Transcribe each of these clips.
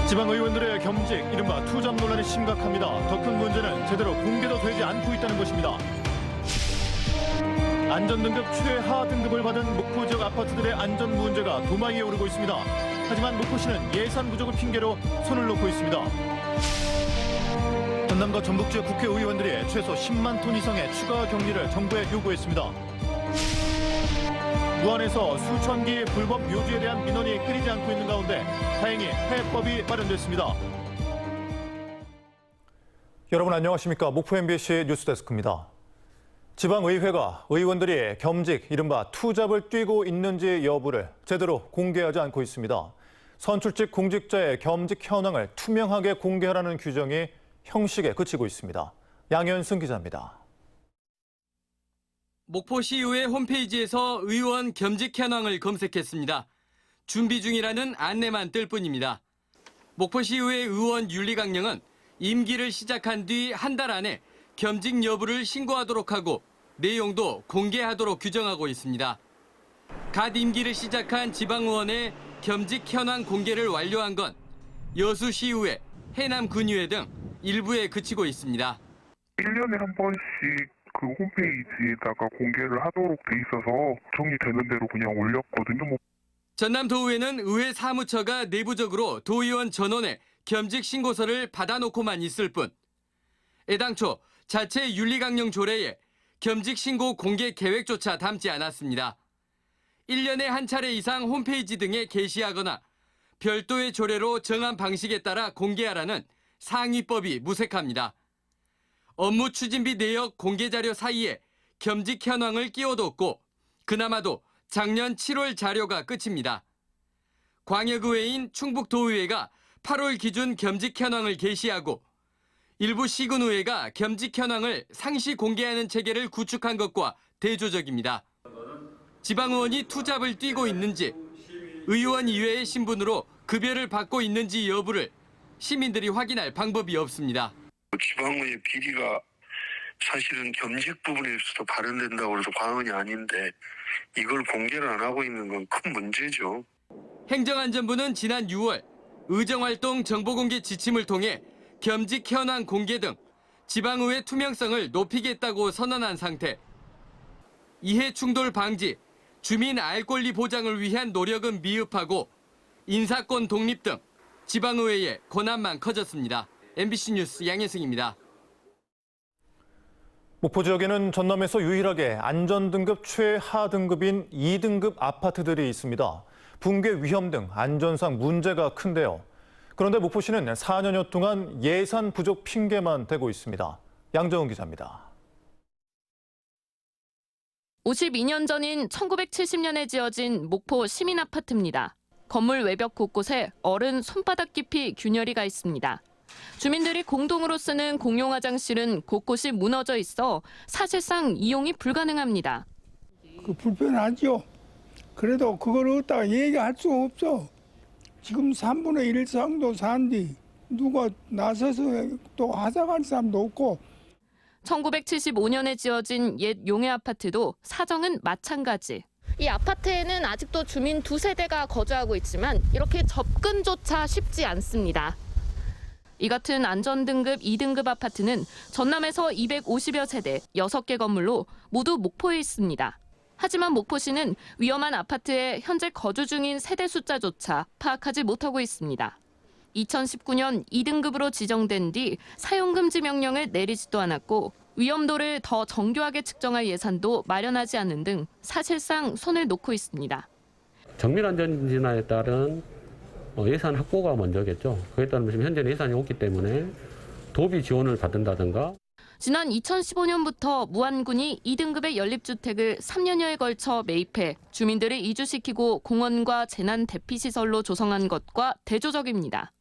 지방의원들의 겸직, 이른바 투잡 논란이 심각합니다. 더 큰 문제는 제대로 공개도 되지 않고 있다는 것입니다. 안전등급 최하 등급을 받은 목포 지역 아파트들의 안전 문제가 도마 위에 오르고 있습니다. 하지만 목포시는 예산 부족을 핑계로 손을 놓고 있습니다. 전남과 전북 지역 국회의원들이 최소 10만 톤 이상의 추가 격리를 정부에 요구했습니다. 무안에서 수천 개의 불법 묘지에 대한 민원이 끊이지 않고 있는 가운데 다행히 해법이 마련됐습니다. 여러분 안녕하십니까? 목포 MBC 뉴스데스크입니다. 지방의회가 의원들이 겸직, 이른바 투잡을 뛰고 있는지 여부를 제대로 공개하지 않고 있습니다. 선출직 공직자의 겸직 현황을 투명하게 공개하라는 규정이 형식에 그치고 있습니다. 양현승 기자입니다. 목포시의회 홈페이지에서 의원 겸직 현황을 검색했습니다. 준비 중이라는 안내만 뜰 뿐입니다. 목포시의회 의원 윤리강령은 임기를 시작한 뒤 한 달 안에 겸직 여부를 신고하도록 하고 내용도 공개하도록 규정하고 있습니다. 갓 임기를 시작한 지방의원의 겸직 현황 공개를 완료한 건 여수시의회, 해남군의회 등 일부에 그치고 있습니다. 1년에 한 번씩 그 홈페이지에다가 공개를 하도록 돼 있어서 정리되는 대로 그냥 올렸거든요. 전남도의회는 의회 사무처가 내부적으로 도의원 전원의 겸직 신고서를 받아놓고만 있을 뿐 애당초 자체 윤리강령 조례에 겸직 신고 공개 계획조차 담지 않았습니다. 1년에 한 차례 이상 홈페이지 등에 게시하거나 별도의 조례로 정한 방식에 따라 공개하라는 상위법이 무색합니다. 업무 추진비 내역 공개 자료 사이에 겸직 현황을 끼워뒀고 그나마도 작년 7월 자료가 끝입니다. 광역의회인 충북도의회가 8월 기준 겸직 현황을 게시하고 일부 시군의회가 겸직 현황을 상시 공개하는 체계를 구축한 것과 대조적입니다. 지방의원이 투잡을 뛰고 있는지, 의원 이외의 신분으로 급여를 받고 있는지 여부를 시민들이 확인할 방법이 없습니다. 지방의 비리가 사실은 겸직 부분에서도 발현된다고 해서 과언이 아닌데 이걸 공개를 안 하고 있는 건 큰 문제죠. 행정안전부는 지난 6월 의정활동 정보공개 지침을 통해 겸직 현황 공개 등 지방의회 투명성을 높이겠다고 선언한 상태. 이해 충돌 방지, 주민 알 권리 보장을 위한 노력은 미흡하고 인사권 독립 등 지방의회의 권한만 커졌습니다. MBC 뉴스 양현승입니다. 목포 지역에는 전남에서 유일하게 안전등급 최하 등급인 2등급 아파트들이 있습니다. 붕괴 위험 등 안전상 문제가 큰데요. 그런데 목포시는 4년여 동안 예산 부족 핑계만 대고 있습니다. 양정은 기자입니다. 52년 전인 1970년에 지어진 목포 시민 아파트입니다. 건물 외벽 곳곳에 어른 손바닥 깊이 균열이 가 있습니다. 주민들이 공동으로 쓰는 공용 화장실은 곳곳이 무너져 있어 사실상 이용이 불가능합니다. 불편하죠. 그래도 그걸 갖다가 얘기할 수가 없어. 지금 3분의 1 이상도 산뒤 누가 나서서 또 하자갈 사람도 없고. 1975년에 지어진 옛 용해 아파트도 사정은 마찬가지. 이 아파트에는 아직도 주민 2세대가 거주하고 있지만 이렇게 접근조차 쉽지 않습니다. 이 같은 안전등급 2등급 아파트는 전남에서 250여 세대 6개 건물로 모두 목포에 있습니다. 하지만 목포시는 위험한 아파트에 현재 거주 중인 세대 숫자조차 파악하지 못하고 있습니다. 2019년 2등급으로 지정된 뒤 사용금지 명령을 내리지도 않았고 위험도를 더 정교하게 측정할 예산도 마련하지 않는 등 사실상 손을 놓고 있습니다. 정밀안전 진화에 따른 예산 확보가 먼저겠죠. 그에 따르면 지금 현재는 예산이 없기 때문에 도비 지원을 받는다든가. 지난 2015년부터 무안군이 2등급의 연립주택을 3년여에 걸쳐 매입해 주민들을 이주시키고 공원과 재난 대피시설로 조성한 것과 대조적입니다.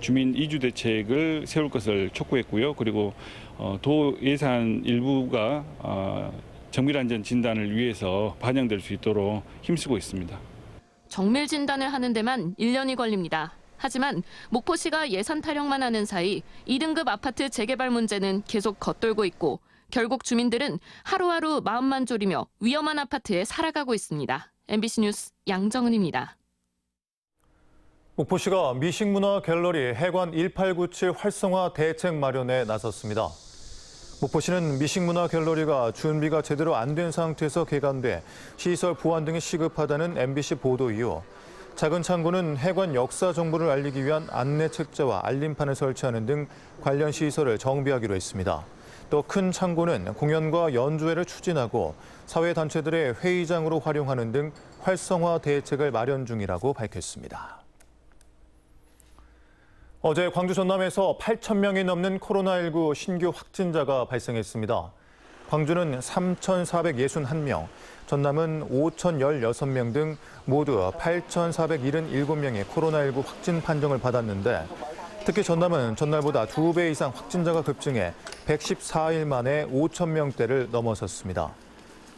주민 이주 대책을 세울 것을 촉구했고요. 그리고 도 예산 일부가 정밀안전 진단을 위해서 반영될 수 있도록 힘쓰고 있습니다. 정밀 진단을 하는 데만 1년이 걸립니다. 하지만 목포시가 예산 타령만 하는 사이 2등급 아파트 재개발 문제는 계속 겉돌고 있고 결국 주민들은 하루하루 마음만 졸이며 위험한 아파트에 살아가고 있습니다. MBC 뉴스 양정은입니다. 목포시가 미식문화 갤러리 해관 1897 활성화 대책 마련에 나섰습니다. 목포시는 미식문화 갤러리가 준비가 제대로 안 된 상태에서 개관돼 시설 보완 등이 시급하다는 MBC 보도 이후 작은 창고는 해관 역사 정보를 알리기 위한 안내 책자와 알림판을 설치하는 등 관련 시설을 정비하기로 했습니다. 또 큰 창고는 공연과 연주회를 추진하고 사회단체들의 회의장으로 활용하는 등 활성화 대책을 마련 중이라고 밝혔습니다. 어제 광주 전남에서 8,000명이 넘는 코로나19 신규 확진자가 발생했습니다. 광주는 3,461명, 전남은 5,016명 등 모두 8,477명의 코로나19 확진 판정을 받았는데 특히 전남은 전날보다 2배 이상 확진자가 급증해 114일 만에 5,000명대를 넘어섰습니다.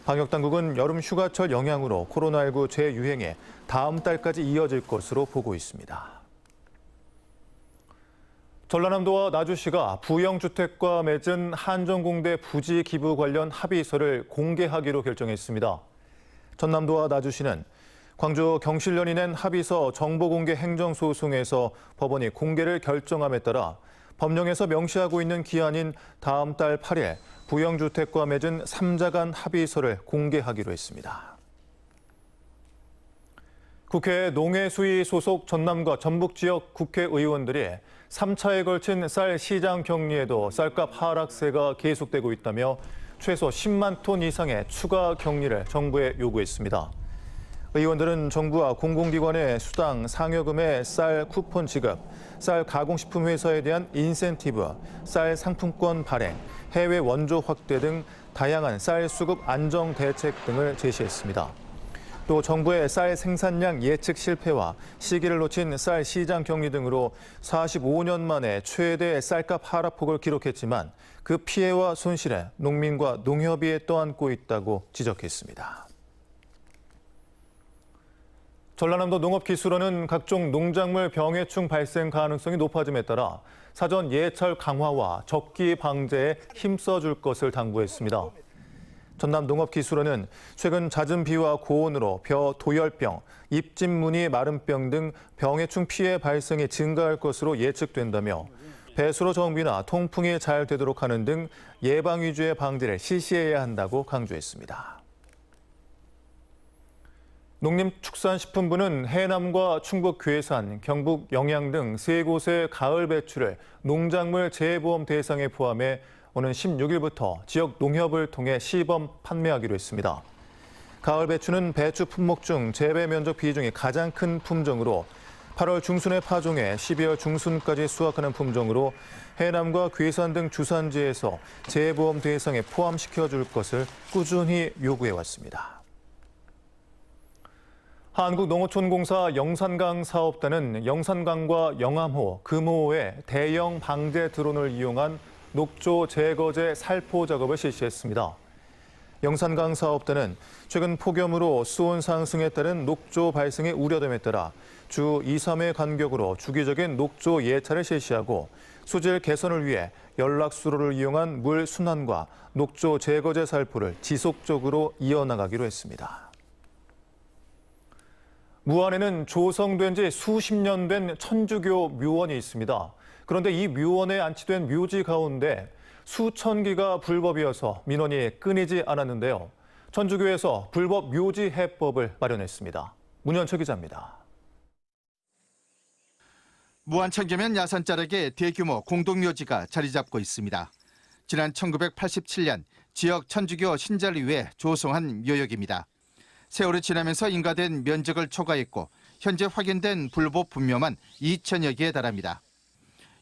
방역당국은 여름 휴가철 영향으로 코로나19 재유행에 다음 달까지 이어질 것으로 보고 있습니다. 전라남도와 나주시가 부영주택과 맺은 한전공대 부지 기부 관련 합의서를 공개하기로 결정했습니다. 전남도와 나주시는 광주 경실련이 낸 합의서 정보공개 행정소송에서 법원이 공개를 결정함에 따라 법령에서 명시하고 있는 기한인 다음 달 8일 부영주택과 맺은 3자 간 합의서를 공개하기로 했습니다. 국회 농해수위 소속 전남과 전북 지역 국회의원들이 3차에 걸친 쌀 시장 격리에도 쌀값 하락세가 계속되고 있다며 최소 10만 톤 이상의 추가 격리를 정부에 요구했습니다. 의원들은 정부와 공공기관의 수당 상여금의 쌀 쿠폰 지급, 쌀 가공식품 회사에 대한 인센티브, 쌀 상품권 발행, 해외 원조 확대 등 다양한 쌀 수급 안정 대책 등을 제시했습니다. 또 정부의 쌀 생산량 예측 실패와 시기를 놓친 쌀 시장 격리 등으로 45년 만에 최대 쌀값 하락폭을 기록했지만 그 피해와 손실에 농민과 농협이 떠안고 있다고 지적했습니다. 전라남도 농업기술원은 각종 농작물 병해충 발생 가능성이 높아짐에 따라 사전 예찰 강화와 적기 방제에 힘써줄 것을 당부했습니다. 전남농업기술원은 최근 잦은 비와 고온으로 벼 도열병, 잎진무늬 마름병 등 병해충 피해 발생이 증가할 것으로 예측된다며 배수로 정비나 통풍이 잘 되도록 하는 등 예방 위주의 방제를 실시해야 한다고 강조했습니다. 농림축산식품부는 해남과 충북 괴산, 경북 영양 등 3곳의 가을 배추를 농작물 재보험 대상에 포함해 오는 16일부터 지역 농협을 통해 시범 판매하기로 했습니다. 가을 배추는 배추 품목 중 재배 면적 비중이 가장 큰 품종으로 8월 중순에 파종해 12월 중순까지 수확하는 품종으로 해남과 괴산 등 주산지에서 재보험 대상에 포함시켜줄 것을 꾸준히 요구해왔습니다. 한국농어촌공사 영산강 사업단은 영산강과 영암호, 금호에 대형 방제 드론을 이용한 녹조 제거제 살포 작업을 실시했습니다. 영산강 사업단은 최근 폭염으로 수온 상승에 따른 녹조 발생의 우려됨에 따라 주 2, 3회 간격으로 주기적인 녹조 예찰을 실시하고 수질 개선을 위해 연락수로를 이용한 물 순환과 녹조 제거제 살포를 지속적으로 이어나가기로 했습니다. 무안에는 조성된 지 수십 년 된 천주교 묘원이 있습니다. 그런데 이 묘원에 안치된 묘지 가운데 수천 기가 불법이어서 민원이 끊이지 않았는데요. 천주교에서 불법 묘지 해법을 마련했습니다. 문현철 기자입니다. 무안천계면 야산자락에 대규모 공동묘지가 자리 잡고 있습니다. 지난 1987년 지역 천주교 신자를 위해 조성한 묘역입니다. 세월이 지나면서 인가된 면적을 초과했고 현재 확인된 불법 분묘만 2천여 개에 달합니다.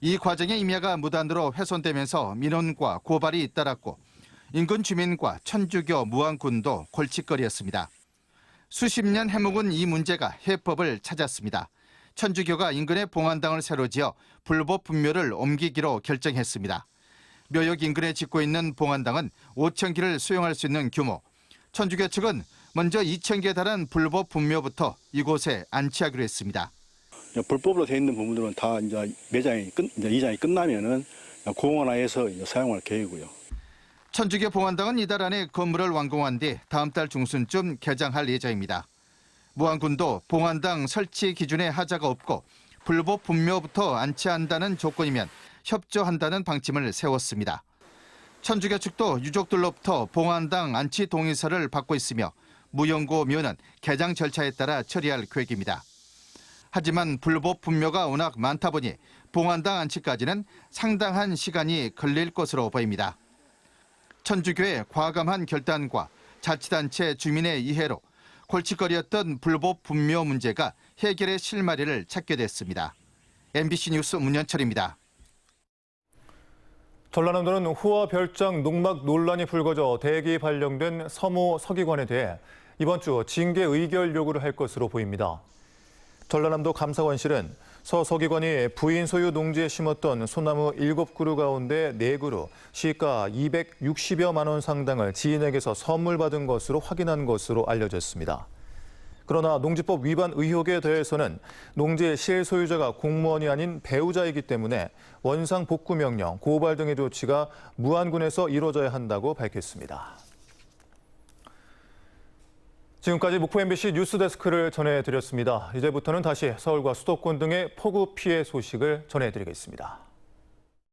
이 과정에 임야가 무단으로 훼손되면서 민원과 고발이 잇따랐고 인근 주민과 천주교 무안군도 골칫거리였습니다. 수십 년 해묵은 이 문제가 해법을 찾았습니다. 천주교가 인근에 봉안당을 새로 지어 불법 분묘를 옮기기로 결정했습니다. 묘역 인근에 짓고 있는 봉안당은 5,000기를 수용할 수 있는 규모. 천주교 측은 먼저 2,000개에 달한 불법 분묘부터 이곳에 안치하기로 했습니다. 불법으로 되어 있는 부분들은 다 이제 이장이 끝나면은 공원화해서 사용할 계획이고요. 천주교 봉안당은 이달 안에 건물을 완공한 뒤 다음 달 중순쯤 개장할 예정입니다. 무안군도 봉안당 설치 기준에 하자가 없고 불법 분묘부터 안치한다는 조건이면 협조한다는 방침을 세웠습니다. 천주교 측도 유족들로부터 봉안당 안치 동의서를 받고 있으며 무연고 묘는 개장 절차에 따라 처리할 계획입니다. 하지만 불법 분묘가 워낙 많다 보니 봉안당 안치까지는 상당한 시간이 걸릴 것으로 보입니다. 천주교의 과감한 결단과 자치단체 주민의 이해로 골칫거리였던 불법 분묘 문제가 해결의 실마리를 찾게 됐습니다. MBC 뉴스 문현철입니다. 전라남도는 호화 별장 농막 논란이 불거져 대기 발령된 서모 서기관에 대해 이번 주 징계 의결 요구를 할 것으로 보입니다. 전라남도 감사원실은 서 서기관이 부인 소유 농지에 심었던 소나무 7그루 가운데 4그루, 시가 260여만 원 상당을 지인에게서 선물 받은 것으로 확인한 것으로 알려졌습니다. 그러나 농지법 위반 의혹에 대해서는 농지의 실소유자가 공무원이 아닌 배우자이기 때문에 원상 복구 명령, 고발 등의 조치가 무안군에서 이루어져야 한다고 밝혔습니다. 지금까지 목포 MBC 뉴스데스크를 전해드렸습니다. 이제부터는 다시 서울과 수도권 등의 폭우 피해 소식을 전해드리겠습니다.